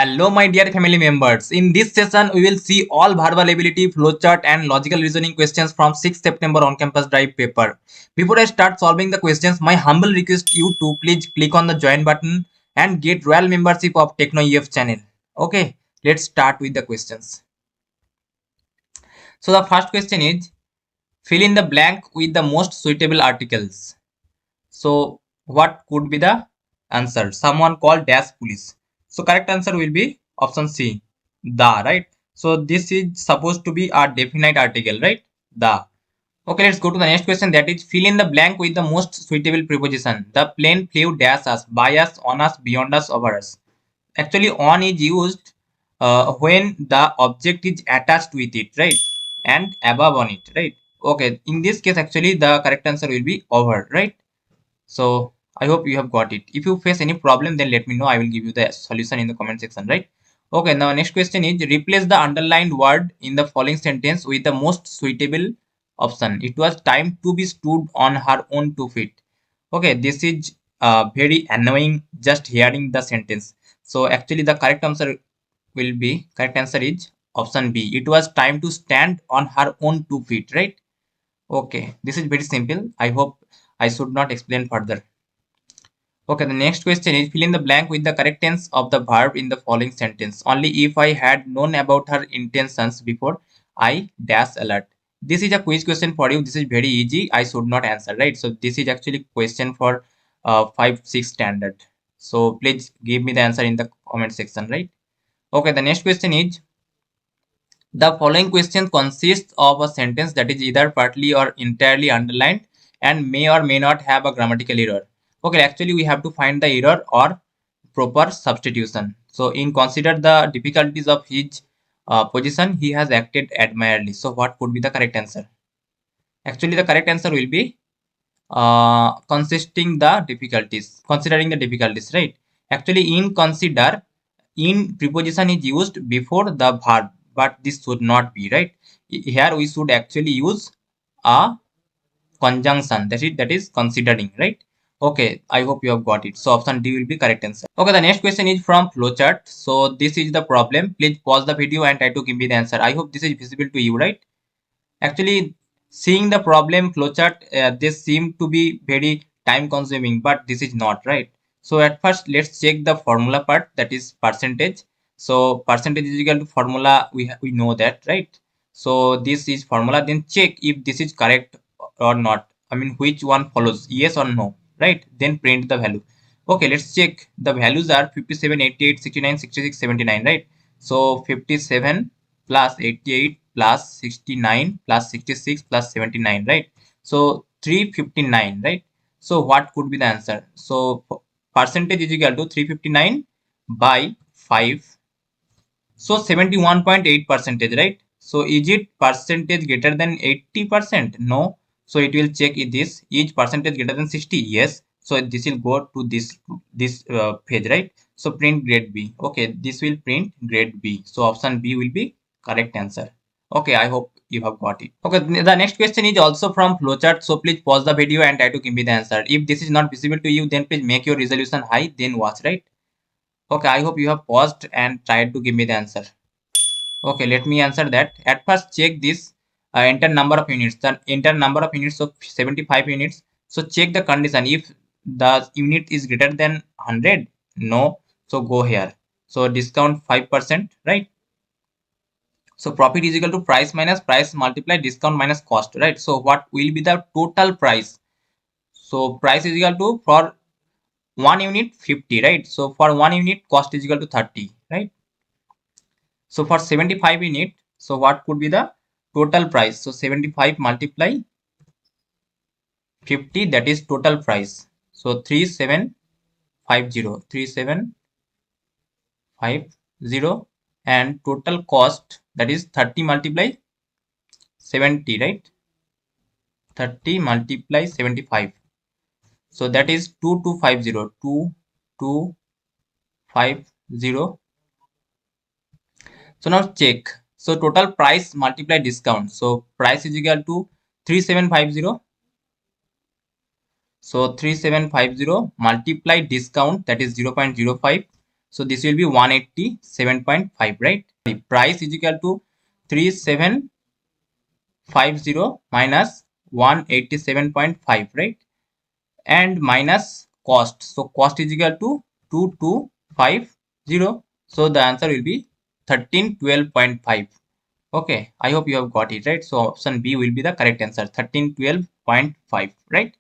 Hello my dear family members. In this session we will see all verbal ability, flowchart and logical reasoning questions from 6th September on campus drive paper. Before I start solving the questions, my humble request you to please click on the join button and get royal membership of Tekno UF channel. Okay, let's start with the questions. So the first question is fill in the blank with the most suitable articles. So what could be the answer? Someone called dash police. So correct answer will be option C, the, right? So this is supposed to be a definite article, right? The. Okay, let's go to the next question, that is fill in the blank with the most suitable preposition. The plane flew dash us, by us, on us, beyond us, over us. Actually on is used when the object is attached with it, right? And above on it, right? Okay, in this case actually the correct answer will be over, right? So I hope you have got it. If you face any problem, then let me know. I will give you the solution in the comment section, right? Okay, now next question is replace the underlined word in the following sentence with the most suitable option. It was time to be stood on her own 2 feet. Okay, this is very annoying just hearing the sentence. So actually the correct answer is option B. It was time to stand on her own 2 feet, right? Okay, this is very simple. I hope I should not explain further. Okay, the next question is fill in the blank with the correct tense of the verb in the following sentence. Only if I had known about her intentions before I dash alert. This is a quiz question for you. This is very easy. I should not answer, right? So this is actually question for 5-6 standard. So please give me the answer in the comment section, right? Okay, the next question is the following question consists of a sentence that is either partly or entirely underlined and may or may not have a grammatical error. Okay, actually we have to find the error or proper substitution. So in consider the difficulties of his position, he has acted admirably. So what could be the correct answer? Actually the correct answer will be considering the difficulties, right? Actually in consider, in preposition is used before the verb, but this should not be, right? Here we should actually use a conjunction, that is considering, right? Okay, I hope you have got it. So option D will be correct answer. Okay, the next question is from flowchart. So this is the problem. Please pause the video and try to give me the answer. I hope this is visible to you, right? Actually seeing the problem flowchart, they seem to be very time consuming, but this is not, right? So at first let's check the formula part, that is percentage. So percentage is equal to formula, we know that, right? So this is formula, then check if this is correct or not. I mean which one follows, yes or no, right? Then print the value. Okay, let's check. The values are 57, 88, 69, 66, 79, right? So 57 plus 88 plus 69 plus 66 plus 79, right? So 359, right? So what could be the answer? So percentage is equal to 359 by 5. So 71.8 percentage, right? So is it percentage greater than 80%? No. So it will check if this is percentage greater than 60. Yes. So this will go to this page, right? So print grade B. Okay, this will print grade B. So option B will be correct answer. Okay, I hope you have got it. Okay, the next question is also from flowchart. So please pause the video and try to give me the answer. If this is not visible to you, then please make your resolution high, then watch, right? Okay, I hope you have paused and tried to give me the answer. Okay, let me answer that. At first, check this enter number of units. The enter number of units of 75 units. So check the condition. If the unit is greater than 100, no. So go here. So discount 5%, right? So profit is equal to price minus price multiply discount minus cost, right? So what will be the total price? So price is equal to for 1 unit 50, right? So for 1 unit cost is equal to 30, right? So for 75 unit, so what could be the total price? So 75 multiply 50, that is total price. So 3750 and total cost, that is 30 multiply 70, right? 30 multiply 75. So that is 2250. So now check. So total price multiply discount. So price is equal to 3750. So 3750 multiply discount, that is 0.05. So this will be 187.5, right? The price is equal to 3750 minus 187.5, right? And minus cost. So cost is equal to 2250. So the answer will be 1312.5. Okay, I hope you have got it right. So option B will be the correct answer, 1312.5, right?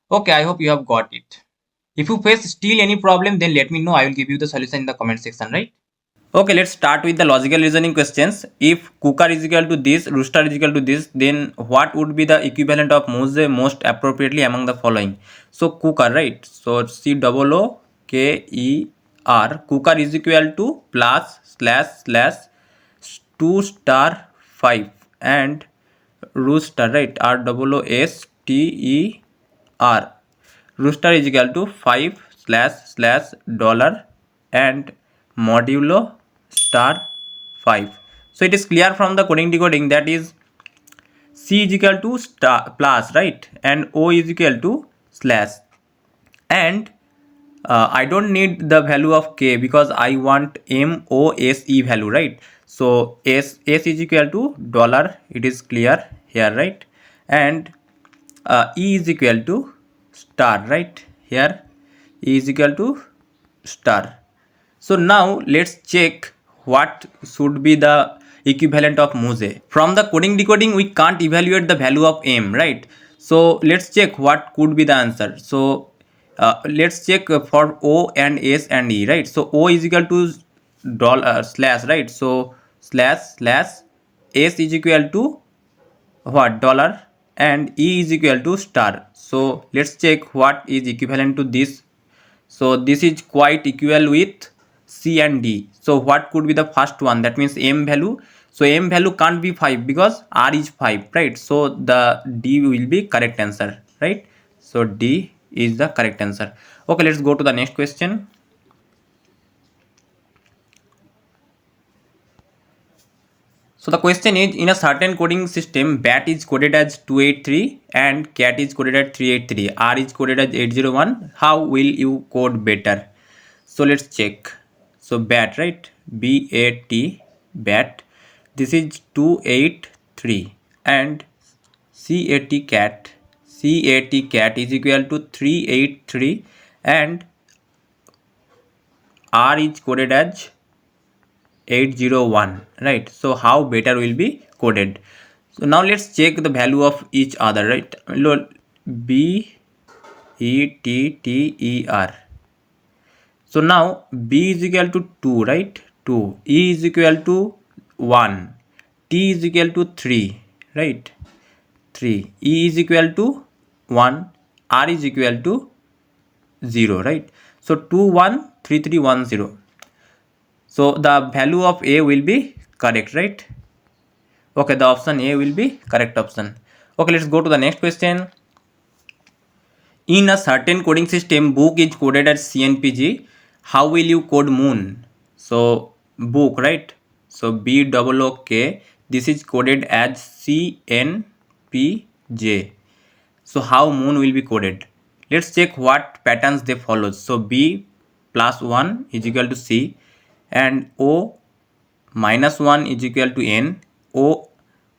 Okay, I hope you have got it. If you face still any problem, then let me know. I will give you the solution in the comment section, right? Okay, let's start with the logical reasoning questions. If cooker is equal to this, rooster is equal to this, then what would be the equivalent of Mose most appropriately among the following? So cooker, right? So COOKER, cooker is equal to plus slash slash 2 star 5 and rooster, right? ROOSTER. Rooster is equal to 5 slash slash dollar and modulo star 5. So it is clear from the coding decoding that is C is equal to star plus, right, and O is equal to slash, and I don't need the value of K because I want MOSE value, right? So S is equal to dollar, it is clear here, right? And E is equal to star, right? Here E is equal to star. So now let's check what should be the equivalent of Mose. From the coding decoding we can't evaluate the value of M, right? So let's check what could be the answer. So let's check for O and S and E, right? So O is equal to dollar slash, right? So slash slash S is equal to what, dollar, and E is equal to star. So let's check what is equivalent to this. So this is quite equal with C and D. So what could be the first one? That means M value. So M value can't be 5 because R is 5, right? So the D will be correct answer, right? So D is the correct answer. Okay, let's go to the next question. So the question is, in a certain coding system, BAT is coded as 283 and CAT is coded at 383, R is coded as 801. How will you code better? So let's check. So BAT, right? BAT, BAT. This is 283 and CAT is equal to 383 and R is coded as 801, right? So how better will be coded? So now let's check the value of each other, right? BETTER. So now B is equal to 2, right? 2. E is equal to 1. T is equal to 3, right? 3. E is equal to 1. R is equal to 0, right? So 2 1 3 3 1 0. So the value of A will be correct, right? Okay, the option A will be correct option. Okay, let's go to the next question. In a certain coding system, book is coded as CNPG. How will you code moon? So book, right? So BOOK. This is coded as CNPJ. So how moon will be coded? Let's check what patterns they follow. So B plus 1 is equal to C and O minus 1 is equal to N. O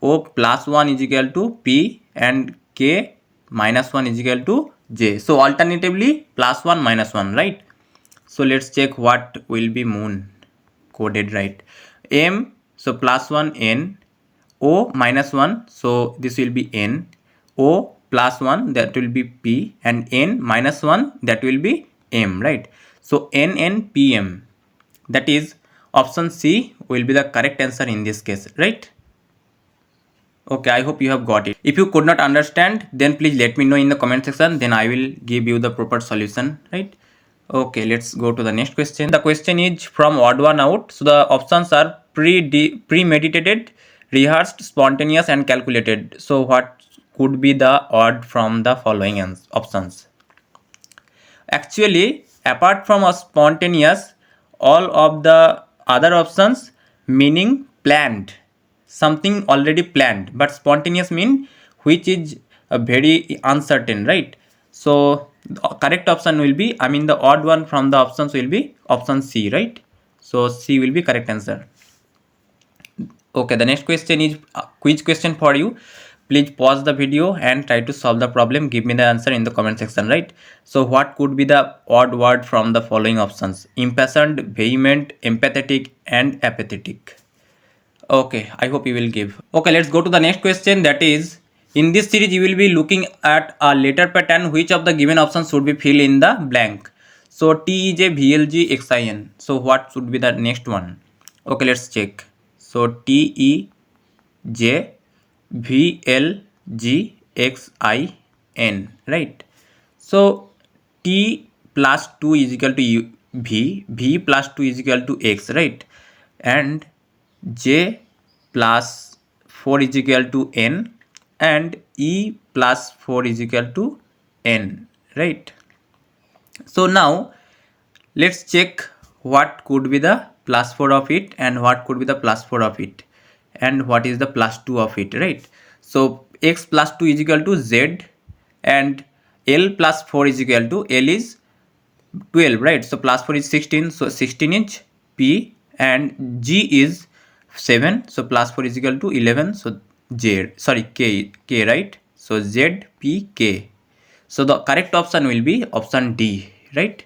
plus 1 is equal to P and K minus 1 is equal to J. So alternatively plus 1 minus 1, right? So let's check what will be moon coded, right? M, so plus 1 N, O minus 1, so this will be N, O plus 1, that will be P, and N minus 1, that will be M, right? So NNPM, that is option C will be the correct answer in this case, right? Okay, I hope you have got it. If you could not understand, then please let me know in the comment section, then I will give you the proper solution, right? Okay, let's go to the next question. The question is from odd one out. So the options are premeditated, rehearsed, spontaneous and calculated. So what could be the odd from the following options? Actually, apart from a spontaneous, all of the other options meaning planned, something already planned, but spontaneous mean which is very uncertain, right? So The correct option will be, I mean the odd one from the options will be option C, right? So C will be correct answer. Okay, the next question is a quiz question for you. Please pause the video and try to solve the problem. Give me the answer in the comment section, right? So what could be the odd word from the following options? Impatient, vehement, empathetic, and apathetic. Okay, I hope you will give. Okay, let's go to the next question. That is, in this series you will be looking at a letter pattern. Which of the given options should be filled in the blank? So T is a VLG XIN. So what should be the next one? Okay, let's check. So T E J V L G X I N, right? So T plus 2 is equal to V plus 2 is equal to X, right? And J plus 4 is equal to N, and E plus 4 is equal to N, right? So now let's check what could be the plus 4 of it and what could be the plus 4 of it and what is the plus 2 of it, right? So X plus 2 is equal to Z, and L plus 4 is equal to L is 12, right? So plus 4 is 16, so 16 is P, and G is 7, so plus 4 is equal to 11, so K, right? So Z P K. So the correct option will be option D, right?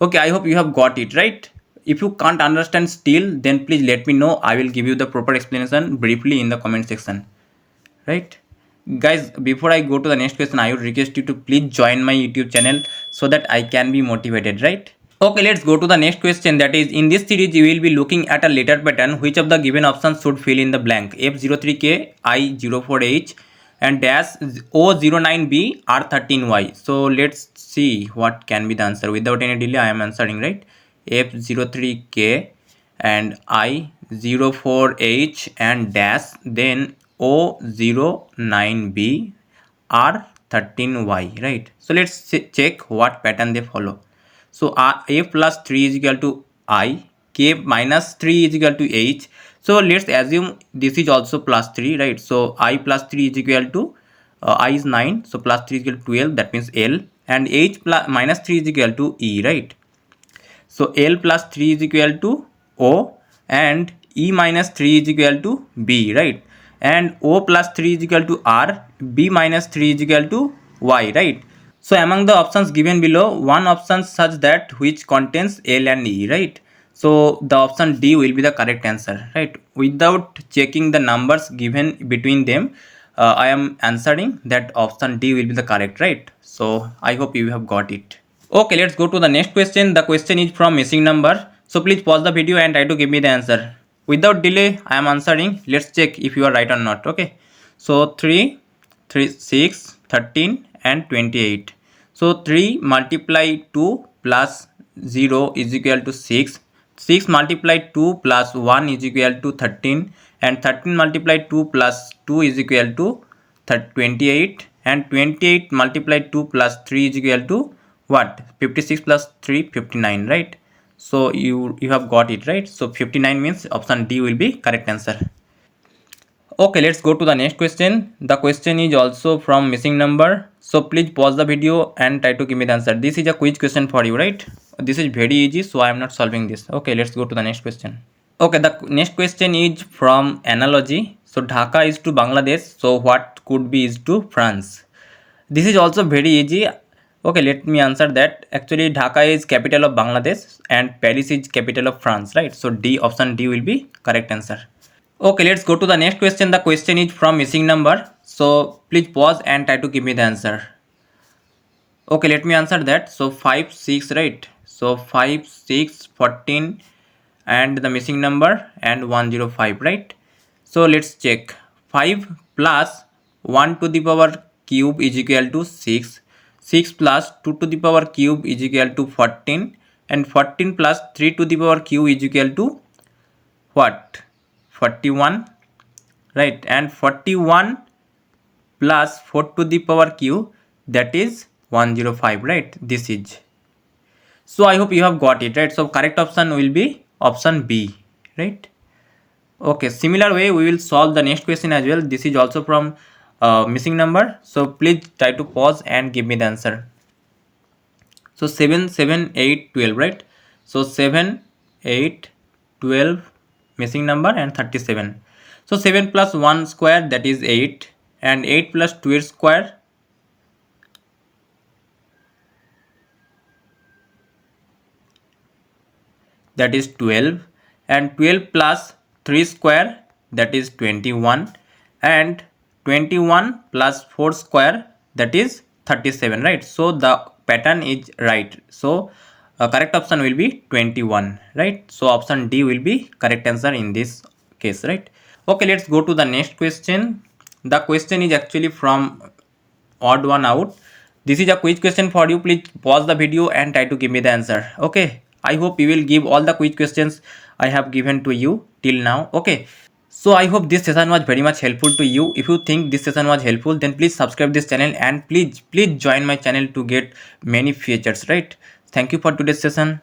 Okay, I hope you have got it, right? If you can't understand still, then please let me know. I will give you the proper explanation briefly in the comment section, right? Guys, before I go to the next question, I would request you to please join my YouTube channel so that I can be motivated, right? Okay, let's go to the next question. That is, in this series you will be looking at a letter pattern. Which of the given options should fill in the blank? F03K, I04H, and dash O09B, R13Y. So let's see what can be the answer. Without any delay I am answering, right? F03K and I04H and dash, then O09B, R13Y, right? So let's check what pattern they follow. So A plus 3 is equal to I, K minus 3 is equal to H. So let's assume this is also plus 3, right? So I plus 3 is equal to I is 9, so plus 3 is equal to 12, that means L, and H plus minus 3 is equal to E, right? So L plus 3 is equal to O, and E minus 3 is equal to B, right? And O plus 3 is equal to R, B minus 3 is equal to Y, right? So among the options given below, one option such that which contains L and E, right? So the option D will be the correct answer, right? Without checking the numbers given between them, I am answering that option D will be the correct, right? So I hope you have got it. Okay, let's go to the next question. The question is from missing number. So please pause the video and try to give me the answer. Without delay, I am answering. Let's check if you are right or not. Okay. So 3, 6, 13 and 28. So 3 multiply 2 plus 0 is equal to 6. 6 multiply 2 plus 1 is equal to 13. And 13 multiply 2 plus 2 is equal to 28. And 28 multiply 2 plus 3 is equal to what? 56 plus 3, 59, right? So you have got it, right? So 59 means option D will be correct answer. Okay, let's go to the next question. The question is also from missing number. So please pause the video and try to give me the answer. This is a quiz question for you, right? This is very easy, so I am not solving this. Okay, let's go to the next question. Okay, the next question is from analogy. So Dhaka is to Bangladesh. So what could be is to France? This is also very easy. Okay, let me answer that. Actually, Dhaka is capital of Bangladesh and Paris is capital of France, right? So D, option D will be correct answer. Okay, let's go to the next question. The question is from missing number. So please pause and try to give me the answer. Okay, let me answer that. So 5, 6, right? So 5, 6, 14 and the missing number and 105, right? So let's check. 5 plus 1 to the power cube is equal to 6. 6 plus 2 to the power cube is equal to 14. And 14 plus 3 to the power cube is equal to what? 41, right? And 41 plus 4 to the power cube, that is 105, right? This is. So I hope you have got it, right? So correct option will be option B, right? Okay, similar way we will solve the next question as well. This is also from missing number. So please try to pause and give me the answer. So 7, 7, 8, 12, right? So 7, 8, 12, missing number, and 37. So 7 plus 1 square, that is 8, and 8 plus 2 square, that is 12, and 12 plus 3 square, that is 21, and 21 plus 4 square, that is 37, right? So the pattern is right. So correct option will be 21, right? So option D will be correct answer in this case, right? Okay, let's go to the next question. The question is actually from odd one out. This is a quiz question for you. Please pause the video and try to give me the answer. Okay, I hope you will give all the quiz questions I have given to you till now. Okay, so I hope this session was very much helpful to you. If you think this session was helpful, then please subscribe this channel and please join my channel to get many features, right? Thank you for today's session.